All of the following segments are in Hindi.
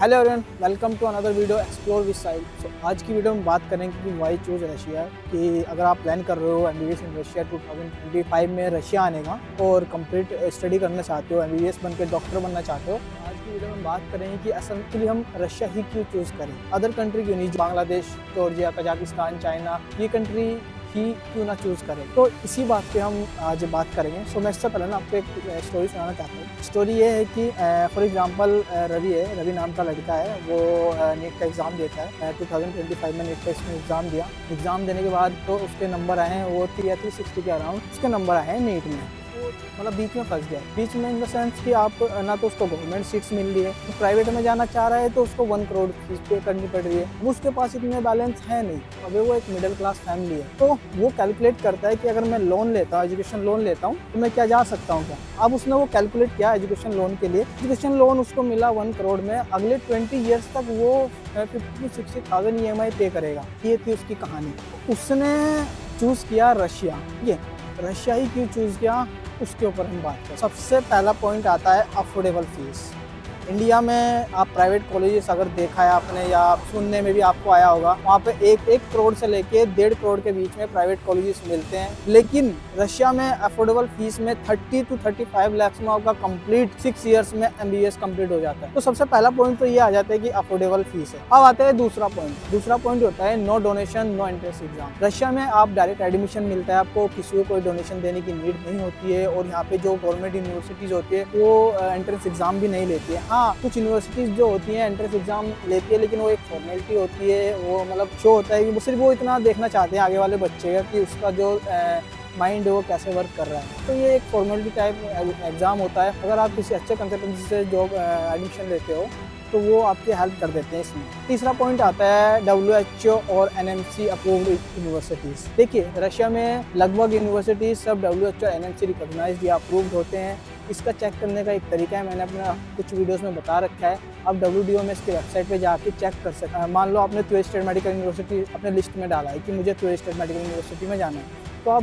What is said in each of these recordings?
Hello everyone, welcome to another video explore with Sahil. So आज की वीडियो में बात करेंगे कि वाई चूज रशिया, कि अगर आप प्लान कर रहे हो एमबीबीएस इन रशिया 2025 में रशिया आने का और कंप्लीट स्टडी करना चाहते हो, एमबीबीएस बनकर डॉक्टर बनना चाहते हो, आज की वीडियो में बात करेंगे कि असल के लिए हम रशिया ही क्यों चूज़ करें, अदर कंट्री क्यों नहीं, बांग्लादेश, जॉर्जिया, कजाकिस्तान, चाइना, ये कंट्री ही क्यों ना चूज़ करें। तो इसी बात पे हम आज बात करेंगे। सो मैं इससे पहले ना आपको एक स्टोरी सुनाना चाहता हूँ। स्टोरी ये है कि फॉर एग्जांपल रवि नाम का लड़का है, वो नीट का एग्ज़ाम देता है। 2025 में नीट का इसने एग्ज़ाम दिया। एग्ज़ाम देने के बाद तो उसके नंबर आए हैं, वो 360 के अराउंड उसके नंबर आए हैं नीट में। मतलब बीच में फंस गया। बीच में इन द सेंस कि आप ना तो उसको गवर्नमेंट सीट्स मिल रही है, तो प्राइवेट में जाना चाह रहा है तो उसको 1 करोड़ फीस पे करनी पड़ रही है। अब उसके पास इतने बैलेंस है नहीं, अभी वो एक मिडिल क्लास फैमिली है, तो वो कैलकुलेट करता है कि अगर मैं लोन लेता हूँ, एजुकेशन लोन लेता हूँ, तो मैं क्या जा सकता हूँ क्या। अब उसने वो कैलकुलेट किया एजुकेशन लोन के लिए। एजुकेशन लोन उसको मिला 1 करोड़ में। अगले 20 ईयर्स तक वो 50,000 to 60,000 पे करेगा। ये थी उसकी कहानी। उसने चूज़ किया रशिया। ये रशिया ही क्यों चूज़ किया, उसके ऊपर हम बात करें। सबसे पहला पॉइंट आता है अफोर्डेबल फीस। इंडिया में आप प्राइवेट कॉलेजेस अगर देखा है आपने या सुनने में भी आपको आया होगा, वहाँ पे एक करोड़ से लेके 1.5 करोड़ के बीच में प्राइवेट कॉलेजेस मिलते हैं। लेकिन रशिया में अफोर्डेबल फीस में 30 to 35 लाख में आपका कंप्लीट 6 इयर्स में एमबीबीएस कंप्लीट हो जाता है। तो सबसे पहला पॉइंट तो ये आ जाता है कि अफोर्डेबल फीस है। अब आता है दूसरा पॉइंट होता है no donation no entrance exam. Russia में आप डायरेक्ट एडमिशन मिलता है, आपको किसी को कोई डोनेशन देने की नीड नहीं होती है। और यहाँ पे जो गवर्नमेंट यूनिवर्सिटीज होती है वो एंट्रेंस एग्जाम भी नहीं लेती है। हाँ, कुछ यूनिवर्सिटीज जो होती हैं एंट्रेंस एग्जाम लेती है, लेकिन वो एक फॉर्मेलिटी होती है। वो मतलब शो होता है कि वो सिर्फ वो इतना देखना चाहते हैं आगे वाले बच्चे का कि उसका जो माइंड है वो कैसे वर्क कर रहा है। तो ये एक फॉर्मेलिटी टाइप एग्ज़ाम होता है। अगर आप किसी अच्छे कंसल्टेंसी से जॉब एडमिशन लेते हो तो वो आपकी हेल्प कर देते हैं इसमें। तीसरा पॉइंट आता है WHO और NMC अप्रूव्ड यूनिवर्सिटीज़। देखिए, रशिया में लगभग यूनिवर्सिटीज़ सब WHO और NMC रिकॉग्नाइज्ड या अप्रूव्ड होते हैं। इसका चेक करने का एक तरीका है, मैंने अपना कुछ वीडियोस में बता रखा है। आप WDOMS की वेबसाइट पे जाके चेक कर सकते हैं। मान लो आपने त्वेल स्टेट मेडिकल यूनिवर्सिटी अपने लिस्ट में डाला है कि मुझे त्वेल स्टेट मेडिकल यूनिवर्सिटी में जाना है, तो आप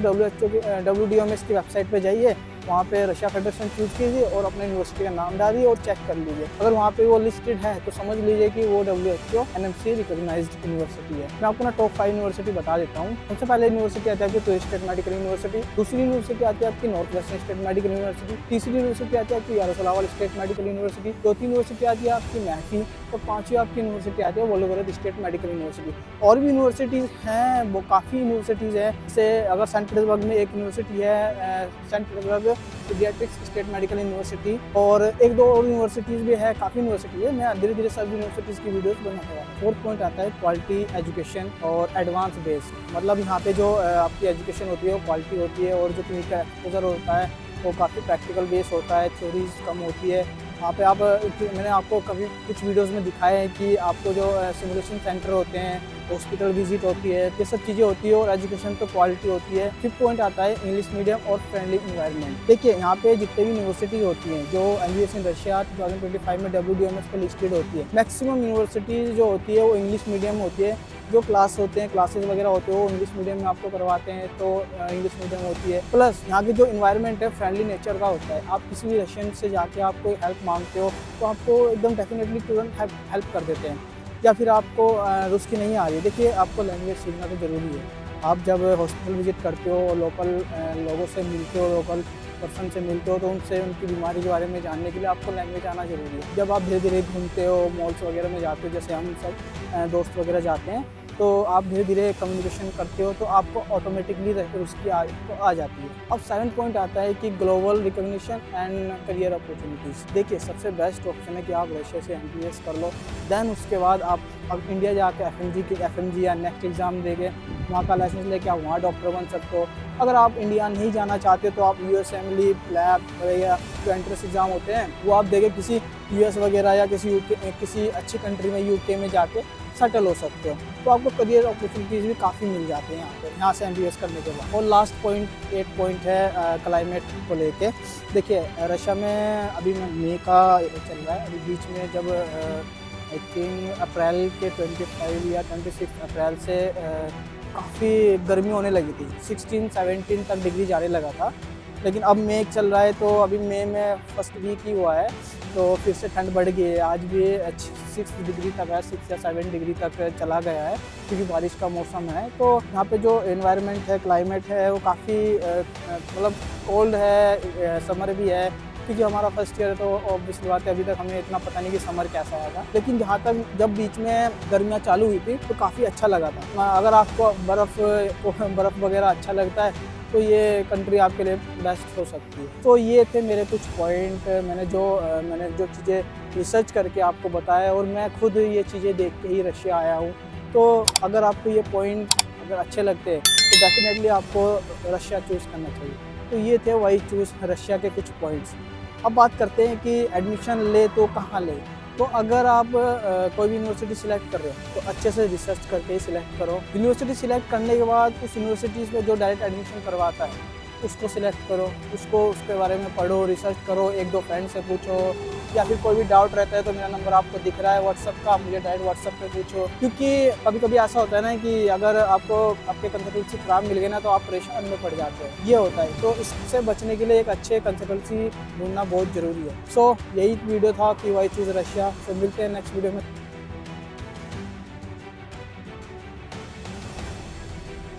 WDOMS की वेबसाइट पे जाइए, वहाँ पे रशिया फेडरेशन चूज़ कीजिए और अपने यूनिवर्सिटी का नाम डालिए और चेक कर लीजिए। अगर वहाँ पे वो लिस्टेड है तो समझ लीजिए कि वो WHO NMC रिकॉग्नाइज्ड यूनिवर्सिटी है। मैं आपको ना टॉप 5 यूनिवर्सिटी बता देता हूँ। सबसे पहले यूनिवर्सिटी आती है आपकी त्वेल स्टेट मेडिकल यूनिवर्सिटी। दूसरी यूनिवर्सिटी आती है आपकी north western state medical university. तीसरी यूनिवर्सिटी आती है आपकी यारोस्लावल स्टेट मेडिकल यूनिवर्सिटी। चौथी यूनिवर्सिटी आती है आपकी मैफी। और पाँचवीं आपकी यूनिवर्सिटी आती है वोलोगोरद स्टेट मेडिकल यूनिवर्सिटी। और भी यूनिवर्सिटीज़ हैं, वो काफ़ी यूनिवर्सिटीज़ हैं। जैसे अगर सेंट पीटर्सबर्ग में एक यूनिवर्सिटी है, Saint Petersburg paediatrics state medical university, और एक दो और यूनिवर्सिटीज़ भी है, काफ़ी यूनिवर्सिटी है। मैं धीरे धीरे सब यूनिवर्सिटीज़ की वीडियोस बनाता हूँ। फोर्थ पॉइंट आता है क्वालिटी एजुकेशन और एडवांस बेस्ड। मतलब यहाँ पे जो आपकी एजुकेशन होती है वो क्वालिटी होती है, और जो क्लिनिकल एक्सपोजर होता है वो काफ़ी प्रैक्टिकल बेस होता है, थ्योरीज कम होती है। वहाँ पे आप मैंने आपको कभी कुछ वीडियोस में दिखाया है कि आपको जो सिमुलेशन सेंटर होते हैं, हॉस्पिटल विजिट होती है, ये सब चीज़ें होती है, और एजुकेशन तो क्वालिटी होती है। फिफ्थ पॉइंट आता है इंग्लिश मीडियम और फ्रेंडली इन्वायरमेंट। देखिए, यहाँ पे जितने भी यूनिवर्सिटीज़ होती हैं जो एमबीबीएस इन रशिया 2025 में WDOMS पे लिस्टेड होती है, मैक्सिमम यूनिवर्सिटीज़ जो होती है वो इंग्लिश मीडियम होती है। जो क्लासेस वगैरह होते हैं वो इंग्लिश मीडियम में आपको करवाते हैं, तो इंग्लिश मीडियम होती है। प्लस यहाँ की जो इन्वायरमेंट है फ्रेंडली नेचर का होता है। आप किसी भी रशियन से जाके आप कोई हेल्प मांगते हो तो आपको एकदम डेफिनेटली तुरंत हेल्प कर देते हैं। या फिर आपको रुस्की नहीं आ रही है, देखिए आपको लैंग्वेज सीखना तो ज़रूरी है। आप जब हॉस्पिटल विजिट करते हो, लोकल लोगों से मिलते हो, लोकल पर्सन से मिलते हो, तो उनसे उनकी बीमारी के बारे में जानने के लिए आपको लैंग्वेज आना ज़रूरी है। जब आप धीरे धीरे घूमते हो, मॉल्स वगैरह में जाते हो, जैसे हम सब दोस्त वगैरह जाते हैं, तो आप धीरे धीरे कम्युनिकेशन करते हो तो आपको ऑटोमेटिकली उसकी आ जाती है। अब 7th पॉइंट आता है कि global recognition and career opportunities. देखिए, सबसे बेस्ट ऑप्शन है कि आप रशिया से एमबीबीएस कर लो, देन उसके बाद आप अब इंडिया जाके एफएमजी या नेक्स्ट एग्ज़ाम देके वहाँ का लाइसेंस लेके आप वहाँ डॉक्टर बन सकते हो। अगर आप इंडिया नहीं जाना चाहते तो आप यूएसएमएल, लैब या जो एंट्रेंस एग्ज़ाम होते हैं वो आप देके किसी यूएस वगैरह या किसी अच्छी कंट्री में यूके में जाके सेटल हो सकते हो। तो आपको करियर अपॉर्चुनिटीज़ भी काफ़ी मिल जाते हैं यहाँ से एमबीबीएस करने के बाद। और लास्ट पॉइंट 8 पॉइंट है क्लाइमेट को लेके। देखिए, रशिया में अभी मई का चल रहा है, अभी बीच में जब आई थिंक अप्रैल के 25 या 26 अप्रैल से काफ़ी गर्मी होने लगी थी, 16-17 तक डिग्री जाने लगा था। लेकिन अब मई चल रहा है, तो अभी मई में फर्स्ट वीक ही हुआ है, तो फिर से ठंड बढ़ गई है। आज भी 6 डिग्री तक है, 6 या 7 डिग्री तक चला गया है क्योंकि बारिश का मौसम है। तो यहाँ पे जो एनवायरनमेंट है, क्लाइमेट है, वो काफ़ी मतलब कोल्ड है, समर भी है क्योंकि हमारा फर्स्ट ईयर है। तो ऑब्वियसली बात है, अभी तक हमें इतना पता नहीं कि समर कैसा आएगा, लेकिन जहाँ तक जब बीच में गर्मियाँ चालू हुई थी तो काफ़ी अच्छा लगा था। अगर आपको बर्फ़ वगैरह अच्छा लगता है तो ये कंट्री आपके लिए बेस्ट हो सकती है। तो ये थे मेरे कुछ पॉइंट, मैंने जो चीज़ें रिसर्च करके आपको बताया और मैं खुद ये चीज़ें देख के ही रशिया आया हूँ। तो अगर आपको ये पॉइंट अगर अच्छे लगते हैं तो डेफिनेटली आपको रशिया चूज़ करना चाहिए। तो ये थे वाई चूज़ रशिया के कुछ पॉइंट्स। अब बात करते हैं कि एडमिशन ले तो कहाँ ले। तो अगर आप कोई भी यूनिवर्सिटी सिलेक्ट कर रहे हो तो अच्छे से रिसर्च करके ही सिलेक्ट करो। यूनिवर्सिटी सिलेक्ट करने के बाद उस यूनिवर्सिटीज़ में जो डायरेक्ट एडमिशन करवाता है उसको सिलेक्ट करो, उसके बारे में पढ़ो, रिसर्च करो, 1-2 फ्रेंड से पूछो, या फिर कोई भी डाउट रहता है तो मेरा नंबर आपको दिख रहा है व्हाट्सअप का, आप मुझे डायरेक्ट व्हाट्सअप पे पूछो। क्योंकि कभी कभी ऐसा होता है ना कि अगर आपको आपके कंसल्टेंसी खराब मिल गए ना तो आप परेशान में पड़ जाते हो, ये होता है। तो इससे बचने के लिए एक अच्छे कंसल्टेंसी ढूंढना बहुत ज़रूरी है। सो यही वीडियो था कि वाई चूज़ रशिया। तो मिलते हैं नेक्स्ट वीडियो में।